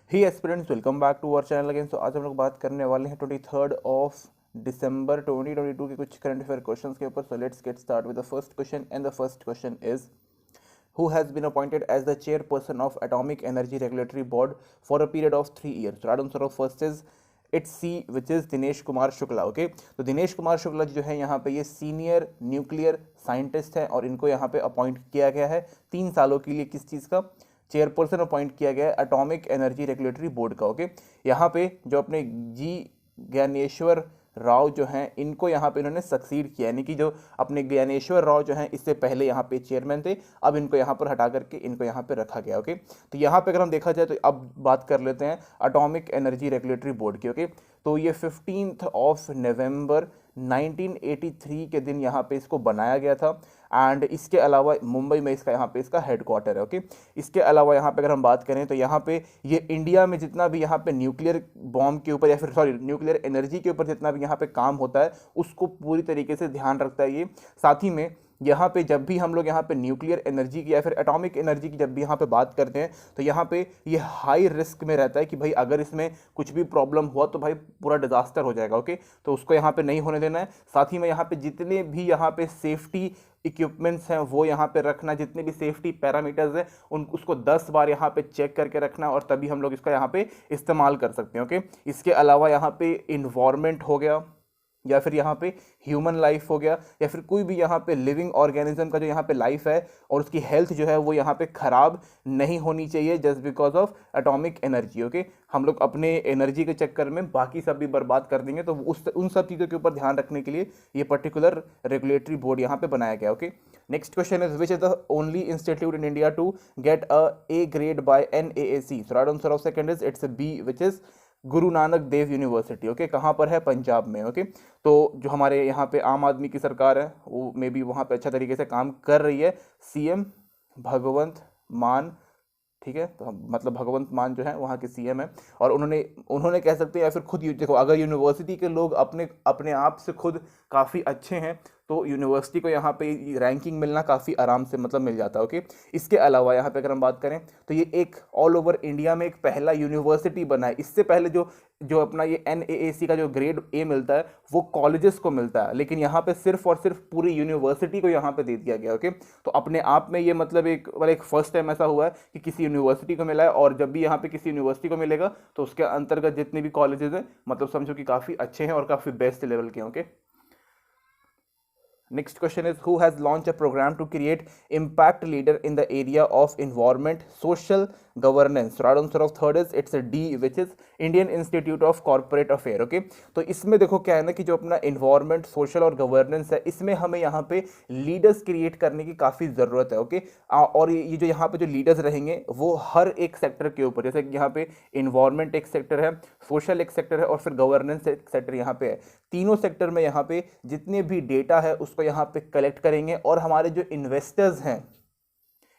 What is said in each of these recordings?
He aspirants welcome back to our channel again. So आज हम लोग बात करने वाले हैं 23 दिसंबर 2022 के कुछ करंट अफेयर क्वेश्चंस के ऊपर। So let's get start with the first question and the first question is who has been appointed as the chairperson of Atomic Energy Regulatory Board for a period of 3 years. So right answer of first is it's C, which is Dinesh Kumar Shukla. Okay, तो दिनेश कुमार शुक्ला जो है यहाँ पे ये senior nuclear scientist हैं और इनको यहाँ पे अपॉइंट किया गया है 3 सालों के लिए। किस चीज़ का चेयरपर्सन अपॉइंट किया गया है? एटॉमिक एनर्जी रेगुलेटरी बोर्ड का। ओके, यहाँ पे जो अपने जी ज्ञानेश्वर राव जो हैं इनको यहाँ पे इन्होंने सक्सीड किया, यानी कि जो अपने ज्ञानेश्वर राव जो हैं इससे पहले यहाँ पे चेयरमैन थे, अब इनको यहाँ पर हटा करके इनको यहाँ पे रखा गया। ओके, तो यहाँ पे अगर हम देखा जाए तो अब बात कर लेते हैं एटॉमिक एनर्जी रेगुलेटरी बोर्ड की। ओके, तो ये 15 नवंबर 1983 के दिन यहाँ पे इसको बनाया गया था एंड इसके अलावा मुंबई में इसका यहाँ पे इसका हेडक्वार्टर है। ओके, इसके अलावा यहाँ पे अगर हम बात करें तो यहाँ पे ये इंडिया में जितना भी यहाँ पे न्यूक्लियर बॉम्ब के ऊपर या फिर सॉरी न्यूक्लियर एनर्जी के ऊपर जितना भी यहाँ पे काम होता है उसको पूरी तरीके से ध्यान रखता है ये। साथ ही में यहाँ पे जब भी हम लोग यहाँ पे न्यूक्लियर एनर्जी की या फिर एटॉमिक एनर्जी की जब भी यहाँ पे बात करते हैं तो यहाँ पे ये हाई रिस्क में रहता है कि भाई अगर इसमें कुछ भी प्रॉब्लम हुआ तो भाई पूरा डिजास्टर हो जाएगा। ओके, तो उसको यहाँ पे नहीं होने देना है। साथ ही में यहाँ पे जितने भी यहाँ पे सेफ्टी इक्विपमेंट्स हैं वो यहाँ पे रखना, जितने भी सेफ्टी पैरामीटर्स हैं उसको 10 बार यहाँ पे चेक करके रखना और तभी हम लोग इसका यहाँ पे इस्तेमाल कर सकते हैं। ओके, इसके अलावा यहाँ पे इन्वायरमेंट हो गया या फिर यहाँ पे ह्यूमन लाइफ हो गया या फिर कोई भी यहाँ पे लिविंग ऑर्गेनिज्म का जो यहाँ पे लाइफ है और उसकी हेल्थ जो है वो यहाँ पे ख़राब नहीं होनी चाहिए just because of atomic energy. Okay, हम लोग अपने एनर्जी के चक्कर में बाकी सब भी बर्बाद कर देंगे, तो उन सब चीज़ों के ऊपर ध्यान रखने के लिए ये पर्टिकुलर रेगुलेटरी बोर्ड यहाँ पे बनाया गया। Okay, next question is which is the only institute in India to get a A grade by NAAC। So right answer of second is it's B, which is Guru Nanak Dev university. Okay, कहाँ पर है? पंजाब में। Okay, तो जो हमारे यहाँ पे आम आदमी की सरकार है वो मे बी वहाँ पे अच्छा तरीके से काम कर रही है। CM भगवंत मान, ठीक है, तो मतलब भगवंत मान जो है वहाँ के CM है और उन्होंने कह सकते हैं या फिर खुद देखो, अगर यूनिवर्सिटी के लोग अपने आप से खुद काफ़ी अच्छे हैं तो यूनिवर्सिटी को यहाँ पे रैंकिंग मिलना काफ़ी आराम से मतलब मिल जाता है। ओके, इसके अलावा यहाँ पे अगर हम बात करें तो ये एक ऑल ओवर इंडिया में एक पहला यूनिवर्सिटी बना है। इससे पहले जो अपना ये NAAC का जो ग्रेड A मिलता है वो कॉलेजेस को मिलता है, लेकिन यहाँ पे सिर्फ और सिर्फ पूरी यूनिवर्सिटी को यहाँ पे दे दिया गया। ओके, तो अपने आप में ये मतलब एक फर्स्ट टाइम ऐसा हुआ है कि किसी यूनिवर्सिटी को मिला है और जब भी यहाँ पे किसी यूनिवर्सिटी को मिलेगा तो उसके अंतर्गत जितने भी कॉलेजेस हैं मतलब समझो कि काफ़ी अच्छे हैं और काफ़ी बेस्ट लेवल के। Okay, next question is who has launched a program to create impact leader in the area of environment social governance। so right answer of third is it's a D, which is Indian Institute of Corporate Affairs। okay, तो इसमें देखो क्या है ना कि जो अपना environment social और governance है इसमें हमें यहाँ पे लीडर्स क्रिएट करने की काफ़ी ज़रूरत है। ओके, और ये जो यहाँ पे जो लीडर्स रहेंगे वो हर एक सेक्टर के ऊपर, जैसे कि यहाँ पे इन्वायरमेंट एक सेक्टर है, सोशल एक सेक्टर है और फिर गवर्नेंस एक सेक्टर यहाँ पे है। तीनों सेक्टर में यहाँ पे जितने भी डेटा है उसको यहाँ पे कलेक्ट करेंगे और हमारे जो इन्वेस्टर्स हैं,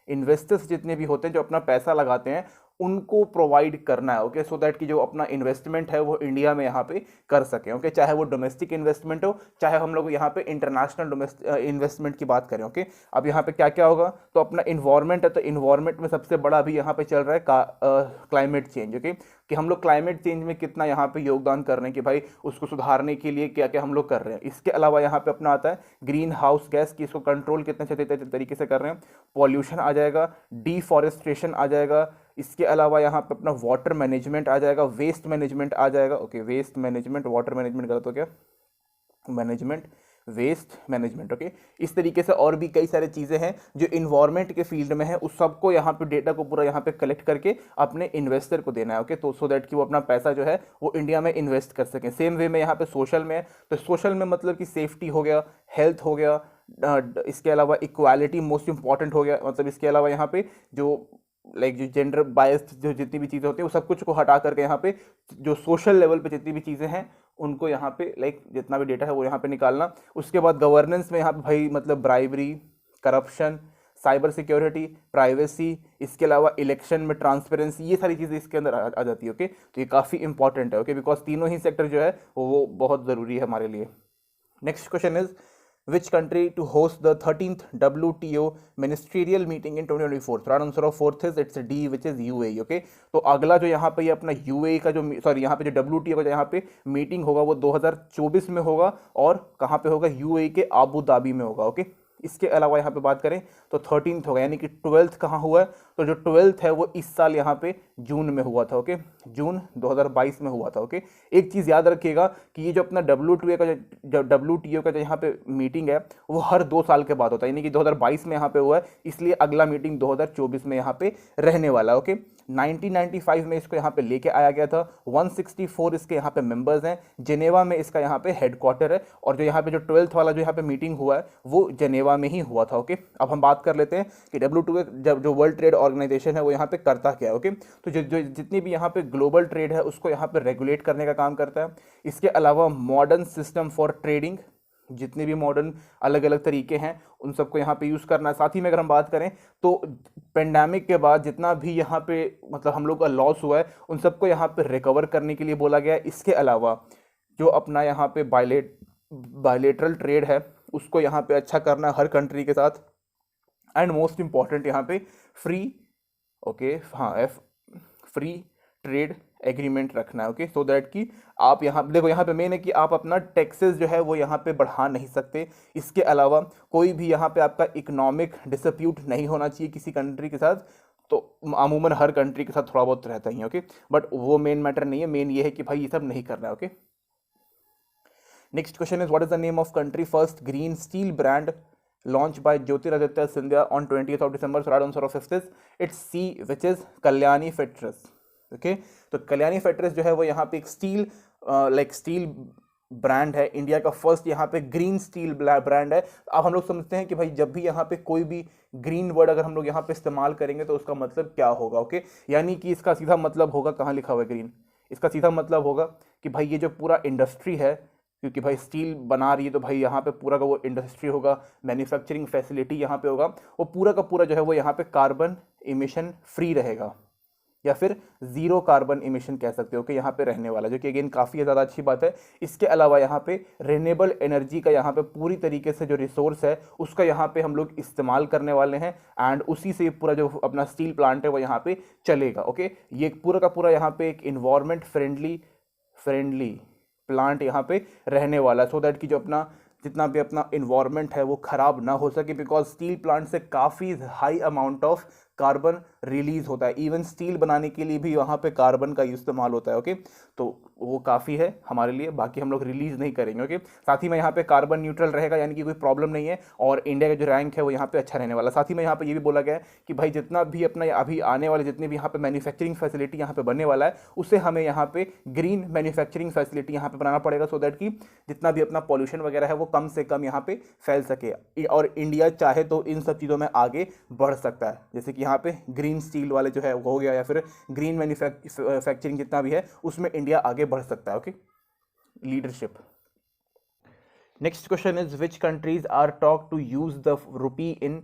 इन्वेस्टर्स जितने भी होते हैं जो अपना पैसा लगाते हैं उनको प्रोवाइड करना है। ओके, सो दैट कि जो अपना इन्वेस्टमेंट है वो इंडिया में यहाँ पे कर सकें। ओके, चाहे वो डोमेस्टिक इन्वेस्टमेंट हो चाहे हम लोग यहाँ पे इंटरनेशनल इन्वेस्टमेंट की बात करें। ओके, अब यहाँ पे क्या क्या होगा तो अपना इन्वायरमेंट है, तो इन्वायरमेंट में सबसे बड़ा अभी यहाँ पे चल रहा है क्लाइमेट चेंज। ओके, कि हम लोग क्लाइमेट चेंज में कितना यहाँ पे योगदान कर रहे हैं कि भाई उसको सुधारने के लिए क्या क्या हम लोग कर रहे हैं। इसके अलावा यहाँ पे अपना आता है ग्रीन हाउस गैस की इसको कंट्रोल कितने अच्छे तरीके से कर रहे हैं, पॉल्यूशन आ जाएगा, डिफॉरेस्टेशन आ जाएगा, इसके अलावा यहाँ पे अपना वाटर मैनेजमेंट आ जाएगा, वेस्ट मैनेजमेंट आ जाएगा। Okay, waste management, water management गलत हो गया, मैनेजमेंट वेस्ट मैनेजमेंट। ओके, इस तरीके से और भी कई सारी चीज़ें हैं जो इन्वायरमेंट के फील्ड में है, उस सबको यहाँ पे डेटा को पूरा यहाँ पे कलेक्ट करके अपने इन्वेस्टर को देना है। ओके, तो सो दैट कि वो अपना पैसा जो है वो इंडिया में इन्वेस्ट कर सकें। सेम वे में यहाँ पे सोशल में है, तो सोशल में मतलब कि सेफ्टी हो गया, हेल्थ हो गया, इसके अलावा इक्वालिटी मोस्ट इंपॉर्टेंट हो गया, मतलब इसके अलावा यहाँ पे जो जो जेंडर बायस्ड जो जितनी भी चीज़ें होती हैं वो सब कुछ को हटा करके यहाँ पे जो सोशल लेवल पे जितनी भी चीज़ें हैं उनको यहाँ पे जितना भी डेटा है वो यहाँ पे निकालना। उसके बाद गवर्नेंस में यहाँ पे भाई मतलब bribery, corruption, cyber security, privacy, इसके अलावा इलेक्शन में ट्रांसपेरेंसी, ये सारी चीज़ें इसके अंदर आ जाती है। ओके, तो ये काफ़ी इंपॉर्टेंट है। ओके, बिकॉज तीनों ही सेक्टर जो है वो बहुत ज़रूरी है हमारे लिए। Next question is which country to host the 13th WTO ministerial meeting in 2024? So right answer of fourth is it's D, which is UAE. Okay, तो अगला जो यहाँ पे ये अपना UAE का जो सॉरी यहाँ पे जो WTO का जो यहाँ पे मीटिंग होगा वो 2024 में होगा और कहाँ पे होगा? UAE के आबू धाबी में होगा. ओके, इसके अलावा यहाँ पे बात करें तो 13th होगा, यानी कि 12th कहाँ हुआ है? तो जो 12th है वो इस साल यहाँ पे जून में हुआ था. ओके, जून 2022 में हुआ था. ओके, एक चीज़ याद रखिएगा कि ये जो अपना WTO का जो यहाँ पे मीटिंग है वो हर 2 साल के बाद होता है, यानी कि 2022 में यहाँ पे हुआ है, इसलिए अगला मीटिंग 2024 में यहाँ पे रहने वाला है. ओके, 1995 में इसको यहाँ पे लेके आया गया था. 164 इसके यहाँ पे मेंबर्स हैं. जेनेवा में इसका यहाँ पे हेडक्वार्टर है और जो यहाँ पे जो 12th वाला जो यहाँ पे मीटिंग हुआ है वो जेनेवा में ही हुआ था. ओके, अब हम बात कर लेते हैं कि WTO जो वर्ल्ड ट्रेड ऑर्गेनाइजेशन है वो यहाँ पे करता क्या है. ओके, तो जो जितनी भी यहाँ पे ग्लोबल ट्रेड है उसको यहाँ पे रेगुलेट करने का काम करता है. इसके अलावा मॉडर्न सिस्टम फॉर ट्रेडिंग, जितने भी मॉडर्न अलग अलग तरीके हैं उन सबको यहाँ पे यूज़ करना है. साथ ही में अगर हम बात करें तो पेंडेमिक के बाद जितना भी यहाँ पे मतलब हम लोग का लॉस हुआ है उन सबको यहाँ पे रिकवर करने के लिए बोला गया है. इसके अलावा जो अपना यहाँ पे बायलेटरल ट्रेड है उसको यहाँ पे अच्छा करना है हर कंट्री के साथ. एंड मोस्ट इंपॉर्टेंट यहाँ पे फ्री फ्री ट्रेड एग्रीमेंट रखना है. ओके, सो दैट कि आप यहाँ देखो यहाँ पे मेन है कि आप अपना टैक्सेस जो है वो यहाँ पे बढ़ा नहीं सकते. इसके अलावा कोई भी यहाँ पे आपका इकोनॉमिक डिस्प्यूट नहीं होना चाहिए किसी कंट्री के साथ. तो अमूमन हर कंट्री के साथ थोड़ा बहुत रहता ही है. ओके, बट वो मेन मैटर नहीं है. मेन ये है कि भाई ये सब नहीं करना है. Okay, next question is what is the name of country first green steel brand launched by Jyotiraditya Scindia on 20th of December? So right answer of fifth is it's C, which is Kalyani Fetters. Okay, तो Kalyani fetters जो है वो यहाँ पे एक steel brand है. India का first यहाँ पे ग्रीन स्टील ब्रांड है. अब हम लोग समझते हैं कि भाई जब भी यहाँ पे कोई भी ग्रीन वर्ड अगर हम लोग यहाँ पे इस्तेमाल करेंगे तो उसका मतलब क्या होगा. ओके, यानी कि इसका सीधा मतलब होगा, कहाँ लिखा हुआ है ग्रीन, इसका सीधा मतलब होगा कि भाई ये जो पूरा इंडस्ट्री है, क्योंकि भाई स्टील बना रही है तो भाई यहाँ पे पूरा का वो इंडस्ट्री होगा, मैन्युफैक्चरिंग फैसिलिटी यहाँ पे होगा, वो पूरा का पूरा जो है वो यहाँ पे कार्बन इमिशन फ्री रहेगा या फिर जीरो कार्बन इमिशन कह सकते हो कि यहाँ पे रहने वाला, जो कि अगेन काफ़ी ज़्यादा अच्छी बात है. इसके अलावा यहाँ पे रिन्यूएबल एनर्जी का यहाँ पे पूरी तरीके से जो रिसोर्स है उसका यहाँ पे हम लोग इस्तेमाल करने वाले हैं एंड उसी से पूरा जो अपना स्टील प्लांट है वो यहाँ पे चलेगा. ओके, ये पूरा का पूरा यहाँ पे एक इन्वायरमेंट फ्रेंडली प्लांट यहाँ पे रहने वाला है, सो दैट कि जो अपना जितना भी अपना इन्वायरमेंट है वो ख़राब ना हो सके, बिकॉज स्टील प्लांट से काफ़ी high amount of carbon release होता है. इवन स्टील बनाने के लिए भी वहाँ पे कार्बन का इस्तेमाल होता है. ओके, तो वो काफ़ी है हमारे लिए, बाकी हम लोग रिलीज नहीं करेंगे. ओके, साथ ही में यहाँ पे कार्बन न्यूट्रल रहेगा, यानी कि कोई प्रॉब्लम नहीं है और इंडिया का जो रैंक है वो यहाँ पे अच्छा रहने वाला. साथ ही में यहाँ पे ये भी बोला गया है कि भाई जितना भी अपना अभी आने वाले जितने भी यहाँ पे मैन्युफैक्चरिंग फैसिलिटी यहाँ पे बनने वाला है उसे हमें यहाँ पे ग्रीन मैन्युफैक्चरिंग फैसिलिटी यहाँ पे बनाना पड़ेगा, सो दैट कि जितना भी अपना पॉल्यूशन वगैरह है वो कम से कम यहाँ पे फैल सके. और इंडिया चाहे तो इन सब चीज़ों में आगे बढ़ सकता है, जैसे कि यहाँ पे ग्रीन स्टील वाले जो है वो हो गया या फिर ग्रीन मैन्युफैक्चरिंग जितना भी है उसमें इंडिया आगे बढ़ सकता है. Okay, leadership. Next question is which countries are talk to use the rupee in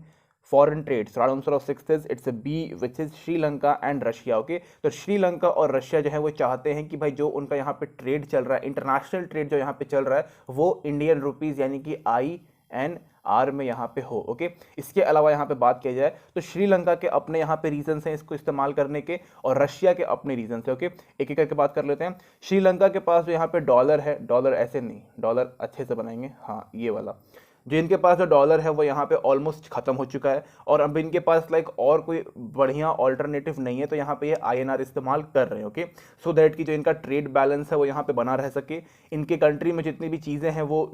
foreign trade? So answer of sixth is it's B, which is Sri Lanka and Russia. Okay, तो श्रीलंका और रशिया जो है वो चाहते हैं कि भाई जो उनका यहाँ पे ट्रेड चल रहा है, इंटरनेशनल ट्रेड जो यहाँ पे चल रहा है वो इंडियन रुपीज़ यानी कि INR में यहाँ पे हो. ओके, इसके अलावा यहाँ पे बात की जाए तो श्रीलंका के अपने यहाँ पे रीजन हैं इसको इस्तेमाल करने के और रशिया के अपने रीजन है. ओके, एक एक करके बात कर लेते हैं. श्रीलंका के पास जो यहाँ पे डॉलर है, डॉलर ऐसे नहीं, डॉलर अच्छे से बनाएंगे, हाँ ये वाला, जो इनके पास जो डॉलर है वो यहाँ पे ऑलमोस्ट ख़त्म हो चुका है और अब इनके पास लाइक और कोई बढ़िया ऑल्टरनेटिव नहीं है, तो यहाँ पे ये INR इस्तेमाल कर रहे हैं. ओके, सो दैट कि जो इनका ट्रेड बैलेंस है वो यहाँ पे बना रह सके. इनके कंट्री में जितनी भी चीज़ें हैं वो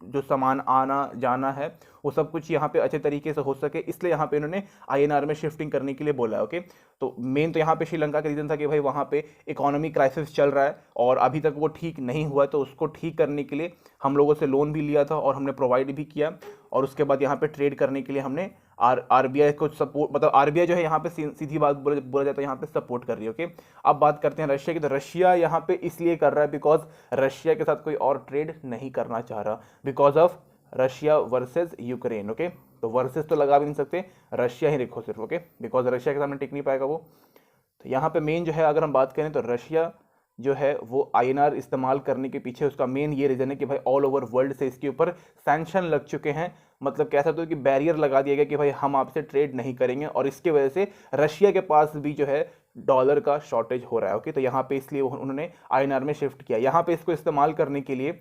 जो सामान आना जाना है वो सब कुछ यहाँ पे अच्छे तरीके से हो सके, इसलिए यहाँ पे इन्होंने INR में शिफ्टिंग करने के लिए बोला है. ओके, तो मेन तो यहाँ पे श्रीलंका का रीज़न था कि भाई वहाँ पे इकोनॉमी क्राइसिस चल रहा है और अभी तक वो ठीक नहीं हुआ, तो उसको ठीक करने के लिए हम लोगों से लोन भी लिया था और हमने प्रोवाइड भी किया और उसके बाद यहाँ पे ट्रेड करने के लिए हमने RBI को सपोर्ट, मतलब RBI जो है यहाँ पे सीधी बात बोला जाता है यहाँ पे सपोर्ट कर रही है. ओके, अब बात करते हैं रशिया की. तो रशिया यहाँ पे इसलिए कर रहा है बिकॉज रशिया के साथ कोई और ट्रेड नहीं करना चाह रहा, because of Russia versus Ukraine. Okay, तो वर्सेस तो लगा भी नहीं सकते, रशिया ही लिखो सिर्फ. ओके, बिकॉज रशिया के सामने टिक नहीं पाएगा वो. तो यहाँ पे मेन जो है अगर हम बात करें तो रशिया जो है वो INR इस्तेमाल करने के पीछे उसका मेन ये रीज़न है कि भाई ऑल ओवर वर्ल्ड से इसके ऊपर सैंक्शन लग चुके हैं, मतलब कह सकते हो कि बैरियर लगा दिया गया कि भाई हम आपसे ट्रेड नहीं करेंगे, और इसके वजह से रशिया के पास भी जो है डॉलर का शॉर्टेज हो रहा है। ओके, तो यहाँ पे इसलिए उन्होंने INR में शिफ्ट किया। यहाँ पे इसको इस्तेमाल करने के लिए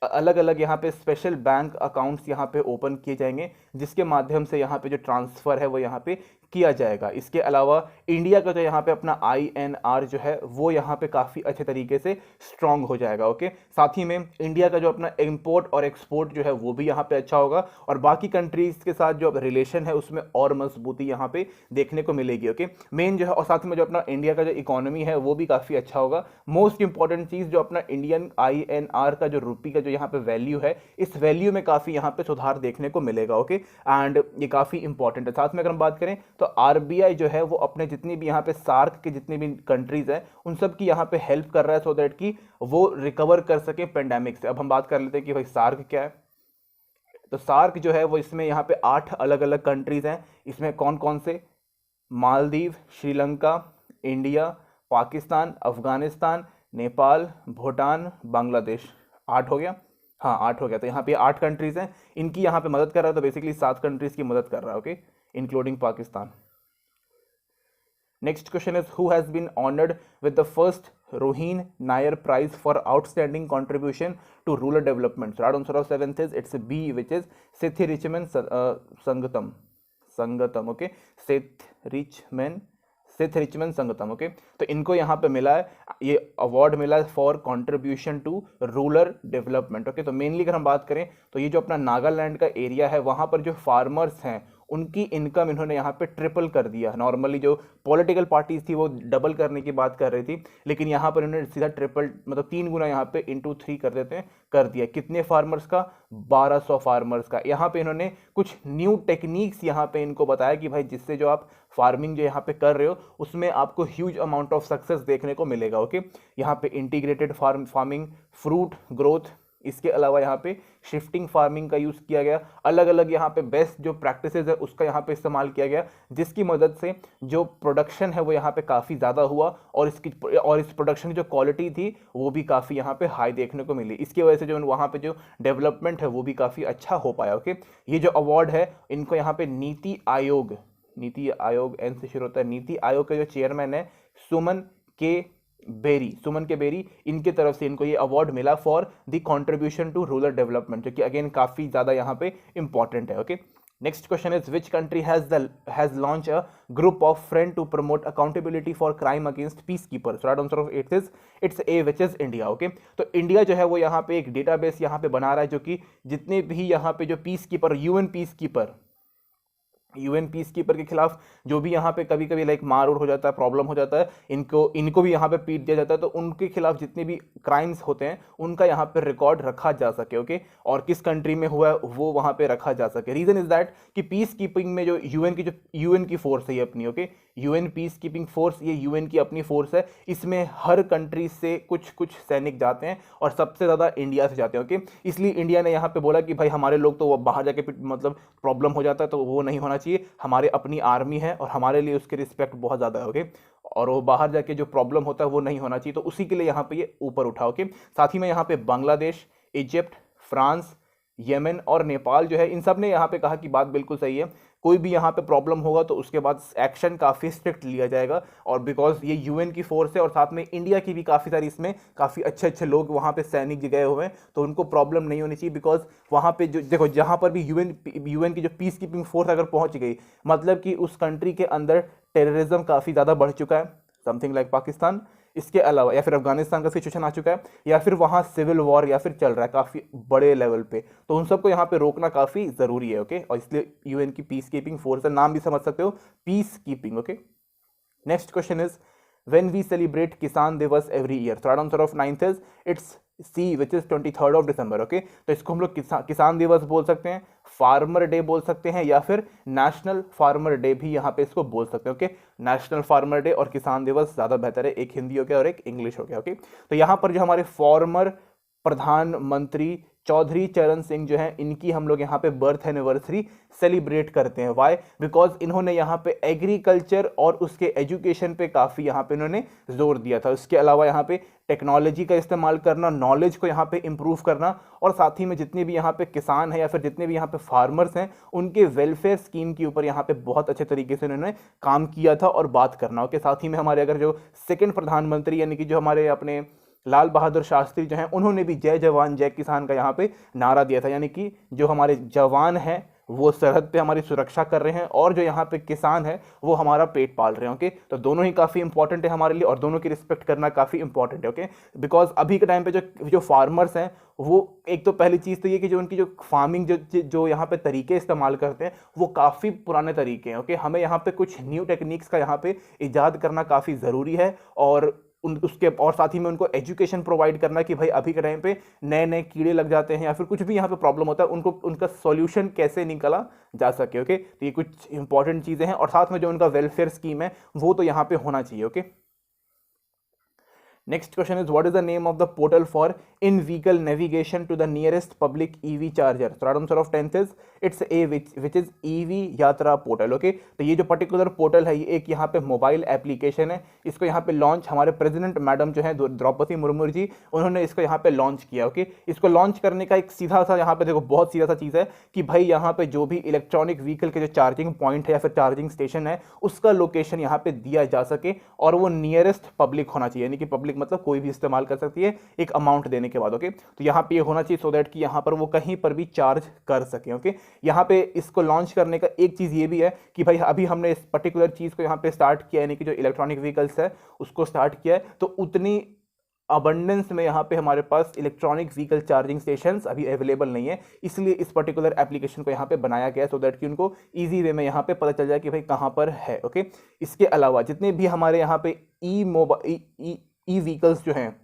अलग अलग यहाँ पे स्पेशल बैंक अकाउंट्स यहाँ पे ओपन किए जाएंगे, जिसके माध्यम से यहाँ पे जो ट्रांसफ़र है वो यहाँ पे किया जाएगा। इसके अलावा इंडिया का जो यहाँ पे अपना INR जो है वो यहाँ पे काफ़ी अच्छे तरीके से स्ट्रांग हो जाएगा। ओके, साथ ही में इंडिया का जो अपना इंपोर्ट और एक्सपोर्ट जो है वो भी यहाँ पे अच्छा होगा, और बाकी कंट्रीज़ के साथ जो रिलेशन है उसमें और मजबूती यहाँ पे देखने को मिलेगी। ओके, मेन जो है, और साथ में जो अपना इंडिया का जो इकोनॉमी है वो भी काफ़ी अच्छा होगा। मोस्ट इंपॉर्टेंट चीज़ जो अपना इंडियन INR का जो रुपये का जो यहाँ पे वैल्यू है, इस वैल्यू में काफ़ी यहाँ पे सुधार देखने को मिलेगा। ओके, एंड ये काफ़ी इंपॉर्टेंट है। साथ में अगर हम बात करें तो RBI जो है वो अपने जितनी भी यहाँ पे सार्क के जितनी भी कंट्रीज हैं उन सब की यहाँ पे हेल्प कर रहा है, सो दैट कि वो रिकवर कर सके पेंडेमिक से। अब हम बात कर लेते हैं कि भाई सार्क क्या है। तो सार्क जो है वो इसमें यहाँ पे 8 अलग अलग कंट्रीज हैं। इसमें कौन कौन से? मालदीव, श्रीलंका, इंडिया, पाकिस्तान, अफगानिस्तान, नेपाल, भूटान, बांग्लादेश। 8 हो गया? हाँ, 8 हो गया। तो यहाँ पे 8 कंट्रीज हैं, इनकी यहाँ पे मदद कर रहा है। तो बेसिकली 7 कंट्रीज की मदद कर रहा है। Okay, including Pakistan. Next question is, who has been honored with the first Roheen Nair Prize for outstanding contribution to rural development? So right answer of 7th is, it's B, which is Sethirichman Sangatam. Okay, Sethirichman Sangatam. Okay, तो इनको यहाँ पे मिला है, ये award मिला है for contribution to rural development. Okay, तो मेनली अगर हम बात करें तो ये जो अपना नागालैंड का एरिया है वहाँ पर जो फार्मर्स हैं उनकी इनकम इन्होंने यहाँ पे ट्रिपल कर दिया। नॉर्मली जो पॉलिटिकल पार्टीज थी वो डबल करने की बात कर रही थी, लेकिन यहाँ पर इन्होंने सीधा ट्रिपल, मतलब 3 गुना यहाँ पे इंटू 3 कर देते हैं, कर दिया। कितने फार्मर्स का? 1200 फार्मर्स का। यहाँ पे इन्होंने कुछ न्यू टेक्निक्स यहाँ पे इनको बताया कि भाई जिससे जो आप फार्मिंग जो यहाँ पे कर रहे हो उसमें आपको ह्यूज अमाउंट ऑफ सक्सेस देखने को मिलेगा। ओके, यहाँ पे इंटीग्रेटेड फार्मिंग, फ्रूट ग्रोथ, इसके अलावा यहाँ पे शिफ्टिंग फार्मिंग का यूज़ किया गया। अलग अलग यहाँ पे बेस्ट जो प्रैक्टिसेस है उसका यहाँ पे इस्तेमाल किया गया, जिसकी मदद से जो प्रोडक्शन है वो यहाँ पे काफ़ी ज़्यादा हुआ, और इस प्रोडक्शन की जो क्वालिटी थी वो भी काफ़ी यहाँ पे हाई देखने को मिली। इसकी वजह से जो वहाँ पे जो डेवलपमेंट है वो भी काफ़ी अच्छा हो पाया। ओके, ये जो अवार्ड है इनको यहाँ पे नीति आयोग एन से शुरू होता है, नीति आयोग के जो चेयरमैन है सुमन के बेरी, इनके तरफ से इनको ये अवार्ड मिला for the contribution to rural development, जो कि अगेन काफी ज्यादा यहाँ पे इंपॉर्टेंट है। Okay, next question is, which country has launch a group of friend to promote accountability for crime against peace keeper? So right answer of it's A, which is India. Okay, तो India जो है वो यहाँ पे एक database यहाँ पे बना रहा है, जो कि जितने भी यहाँ पे जो piece keeper, UN peace keeper के खिलाफ जो भी यहाँ पे कभी कभी लाइक मार हो जाता है, प्रॉब्लम हो जाता है, इनको भी यहाँ पे पीट दिया जाता है, तो उनके खिलाफ जितने भी क्राइम्स होते हैं उनका यहाँ पे रिकॉर्ड रखा जा सके। ओके, और किस कंट्री में हुआ है वो वहाँ पे रखा जा सके। रीजन इज दैट कि पीस कीपिंग में जो यूएन की फोर्स है ये अपनी, okay, UN peace keeping force, ये यूएन की अपनी फोर्स है। इसमें हर कंट्री से कुछ सैनिक जाते हैं और सबसे ज़्यादा इंडिया से जाते हैं। ओके, इसलिए इंडिया ने यहाँ पे बोला कि भाई हमारे लोग तो वो बाहर जाके मतलब प्रॉब्लम हो जाता है, तो वो नहीं होना चाहिए। हमारे अपनी आर्मी है और हमारे लिए उसकी रिस्पेक्ट बहुत ज़्यादा है। ओके, और वो बाहर जाके जो प्रॉब्लम होता है वो नहीं होना चाहिए, तो उसी के लिए यहाँ पे ये ऊपर उठा। ओके, साथ ही में यहाँ पे बांग्लादेश, इजिप्ट, फ्रांस, येमेन और नेपाल जो है, इन सब ने यहाँ पे कहा कि बात बिल्कुल सही है, कोई भी यहाँ पे प्रॉब्लम होगा तो उसके बाद एक्शन काफ़ी स्ट्रिक्ट लिया जाएगा। और बिकॉज ये यूएन की फोर्स है और साथ में इंडिया की भी काफ़ी सारी इसमें काफ़ी अच्छे लोग वहाँ पे सैनिक गए हुए हैं, तो उनको प्रॉब्लम नहीं होनी चाहिए। बिकॉज वहाँ पे जो देखो, जहाँ पर भी यूएन की जो पीस कीपिंग फोर्स अगर पहुँच गई, मतलब कि उस कंट्री के अंदर टेररिज्म काफ़ी ज़्यादा बढ़ चुका है, समथिंग लाइक पाकिस्तान, इसके अलावा या फिर अफगानिस्तान का सिचुएशन आ चुका है, या फिर वहाँ सिविल वॉर या फिर चल रहा है काफ़ी बड़े लेवल पे, तो उन सबको यहाँ पे रोकना काफ़ी ज़रूरी है। ओके, और इसलिए यूएन की पीस कीपिंग फोर्स है, नाम भी समझ सकते हो, peace keeping. Okay, next question is, when we celebrate किसान दिवस every year? So right answer of 9th is it's C, which is 23rd of December. Okay, तो इसको हम लोग किसान दिवस बोल सकते हैं, फार्मर डे बोल सकते हैं, या फिर नेशनल फार्मर डे भी यहाँ पे इसको बोल सकते हैं। ओके, नेशनल फार्मर डे और किसान दिवस ज़्यादा बेहतर है, एक हिंदी हो गया और एक इंग्लिश हो गया। ओके, तो यहाँ पर जो हमारे फॉर्मर प्रधानमंत्री चौधरी चरण सिंह जो है, इनकी हम लोग यहाँ पे बर्थ एनिवर्सरी सेलिब्रेट करते हैं। वाई? बिकॉज इन्होंने यहाँ पे एग्रीकल्चर और उसके एजुकेशन पे काफ़ी यहाँ पे इन्होंने जोर दिया था। इसके अलावा यहाँ पे टेक्नोलॉजी का इस्तेमाल करना, नॉलेज को यहाँ पे इम्प्रूव करना, और साथ ही में जितने भी यहाँ पे किसान हैं या फिर जितने भी यहाँ पे फार्मर्स हैं, उनके वेलफेयर स्कीम के ऊपर यहाँ पे बहुत अच्छे तरीके से उन्होंने काम किया था और बात करना। ओके, साथ ही में हमारे अगर जो सेकंड प्रधानमंत्री यानी कि जो हमारे अपने लाल बहादुर शास्त्री जो हैं, उन्होंने भी जय जवान जय किसान का यहाँ पे नारा दिया था, यानी कि जो हमारे जवान हैं वो सरहद पे हमारी सुरक्षा कर रहे हैं और जो यहाँ पे किसान है वो हमारा पेट पाल रहे हैं। ओके, तो दोनों ही काफ़ी इंपॉर्टेंट है हमारे लिए और दोनों की रिस्पेक्ट करना काफ़ी इंपॉर्टेंट है। ओके, बिकॉज अभी के टाइम पे जो फार्मर्स हैं, वो एक तो पहली चीज़ तो ये कि जो उनकी जो फार्मिंग जो यहाँ पे तरीके इस्तेमाल करते हैं वो काफ़ी पुराने तरीके हैं। ओके, हमें यहाँ पे कुछ न्यू टेक्निक्स का यहाँ पे ईजाद करना काफ़ी ज़रूरी है और उसके और साथ ही में उनको एजुकेशन प्रोवाइड करना कि भाई अभी के टाइम पे नए नए कीड़े लग जाते हैं या फिर कुछ भी यहाँ पे प्रॉब्लम होता है, उनको उनका सॉल्यूशन कैसे निकाला जा सके। ओके, तो ये कुछ इंपॉर्टेंट चीज़ें हैं और साथ में जो उनका वेलफेयर स्कीम है वो तो यहाँ पे होना चाहिए। Okay, next question is, what is the name of the portal for in vehicle navigation to the nearest public EV charger? So right answer of 10th is it's A, which is EV यात्रा portal. Okay, तो ये जो particular portal है ये एक यहाँ पे mobile application है। इसको यहाँ पे लॉन्च हमारे प्रेसिडेंट मैडम जो है द्रौपदी मुर्मू जी, उन्होंने इसको यहाँ पे लॉन्च किया। ओके, इसको लॉन्च करने का एक सीधा सा यहाँ पे देखो बहुत सीधा सा चीज़ है कि भाई यहाँ पे जो भी इलेक्ट्रॉनिक व्हीकल के जो चार्जिंग पॉइंट है या फिर चार्जिंग स्टेशन है उसका लोकेशन यहाँ पे दिया जा सके और वो नियरेस्ट पब्लिक होना चाहिए, यानी कि पब्लिक मतलब कोई भी इस्तेमाल कर सकती है एक अमाउंट देने के बाद। ओके, तो यहाँ पे ये होना चाहिए सो दैट कि यहाँ पर वो कहीं पर भी चार्ज कर सके। ओके, यहाँ पे इसको लॉन्च करने का एक चीज़ ये भी है कि भाई अभी हमने इस पर्टिकुलर चीज़ को यहाँ पे स्टार्ट किया, यानी कि जो इलेक्ट्रॉनिक व्हीकल्स है उसको स्टार्ट किया है, तो उतनी अबंडेंस में यहाँ पे हमारे पास इलेक्ट्रॉनिक व्हीकल चार्जिंग स्टेशंस अभी अवेलेबल नहीं है, इसलिए इस पर्टिकुलर एप्लीकेशन को यहाँ पे बनाया गया सो दैट कि उनको इजी वे में यहाँ पे पता चल जाए कि भाई कहाँ पर है। ओके, इसके अलावा जितने भी हमारे यहाँ पे ई व्हीकल्स जो हैं,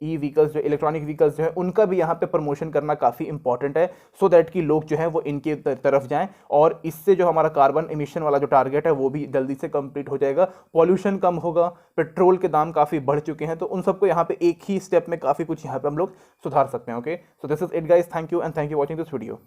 ई व्हीकल्स जो इलेक्ट्रॉनिक व्हीकल्स जो है उनका भी यहाँ पे प्रमोशन करना काफ़ी इंपॉर्टेंट है सो दैट कि लोग जो है वो इनके तरफ जाएं और इससे जो हमारा कार्बन एमिशन वाला जो टारगेट है वो भी जल्दी से कंप्लीट हो जाएगा, पॉल्यूशन कम होगा, पेट्रोल के दाम काफ़ी बढ़ चुके हैं, तो उन सबको यहाँ पे एक ही स्टेप में काफ़ी कुछ यहाँ पे हम लोग सुधार सकते हैं। Okay, so this is it guys, thank you and thank you watching this video.